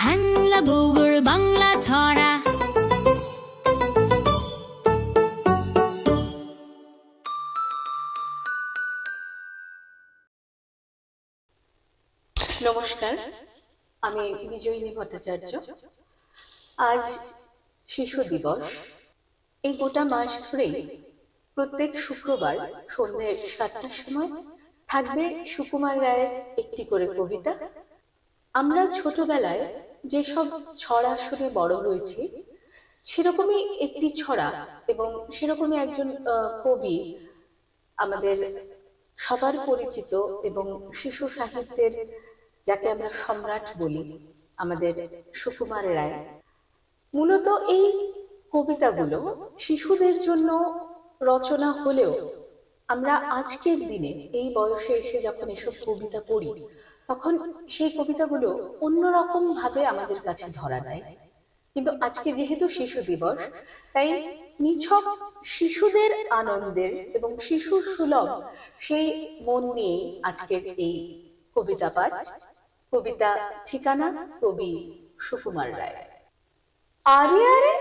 হ্যাংলা বউর বাংলা ছড়া। নমস্কার, আমি বিজয়িনী ভট্টাচার্য। আজ শিশু দিবস। এই গোটা মাস ধরেই প্রত্যেক শুক্রবার সন্ধ্যে 7টার সময় থাকবে সুকুমার রায়ের একটি করে কবিতা। আমরা ছোটবেলায় যেসব ছড়া শুনে বড় হয়েছি, সেরকমই একটি ছড়া এবং সেরকমই একজন কবি, আমাদের সবার পরিচিত এবং শিশু সাহিত্যের যাকে আমরা সম্রাট বলি, আমাদের সুকুমার রায়। মূলত এই কবিতাগুলো শিশুদের জন্য রচনা হলেও আমরা আজকের দিনে এই বয়সে এসে যখন এসব কবিতা পড়ি, তখন সেই কবিতাগুলো অন্যরকম ভাবে আমাদের কাছে ধরা দেয়। কিন্তু আজকে যেহেতু শিশু দিবস, তাই নিছক শিশুদের আনন্দের এবং শিশু সুলভ সেই মন নিয়ে আজকের এই কবিতা পাঠ। কবিতা ঠিকানা কবি সুকুমার রায়। আরে আরে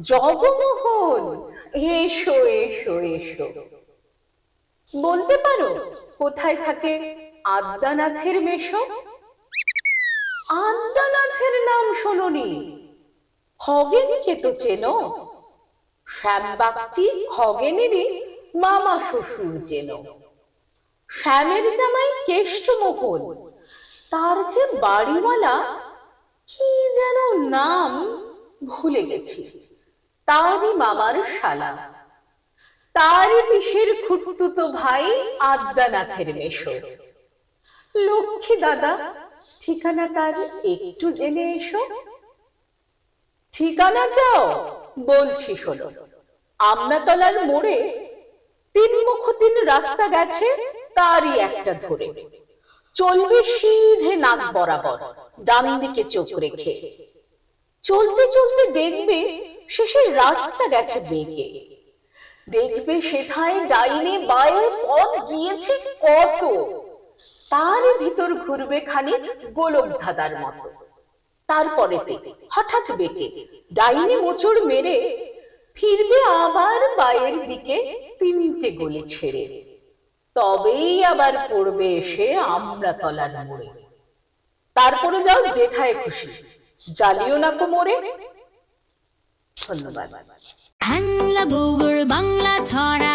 জগমোহন, এসো এসো এসো। বলতে পারো কোথায় থাকে আদ্যানাথের মেশো? আদ্যানাথের নাম শোনোনি? খগেনকে তো চেনো? শ্যামবাগচি খগেনেরই মামা শ্বশুর চেনো। শ্যামের জামাই কেষ্টমোহন, তার যে বাড়িওয়ালা কি যেন নাম ভুলে গেছি, তারই মামার শালা, তারই পিসের খুঁড়তুতো ভাই আদ্যানাথের মেশো। লক্ষ্মী দাদা, ঠিকানা তার একটু জেনে এসো। ঠিকানা চাও? বলছি শোনো। আমনাতলার মোড়ে 3 মুখ 3 রাস্তা গেছে, তারই একটা ধরে চলবে সিধে নাক বরাবর, ডান দিকে চোখ রেখে। চলতে চলতে দেখবে শেষে রাস্তা গেছে বেঁকে। দেখবে সেথায় ডাইনে বায়ে পথ গিয়েছে কত, তার ভিতর ঘুরবে খানি গোলক ধাঁধার মতো। তারপরেতে হঠাৎ বেঁকে ডাইনে মোচড় মেরে ফিরবে আবার বায়ের দিকে 3টে গলি ছেড়ে। তবেই আবার পড়বে এসে আমড়াতলার মোড়ে। তারপরে যাও যেথায় খুশি, জ্বালিও না কো মোড়ে। ধন্যবাদ। হ্যাংলা বউর বাংলা ছড়া।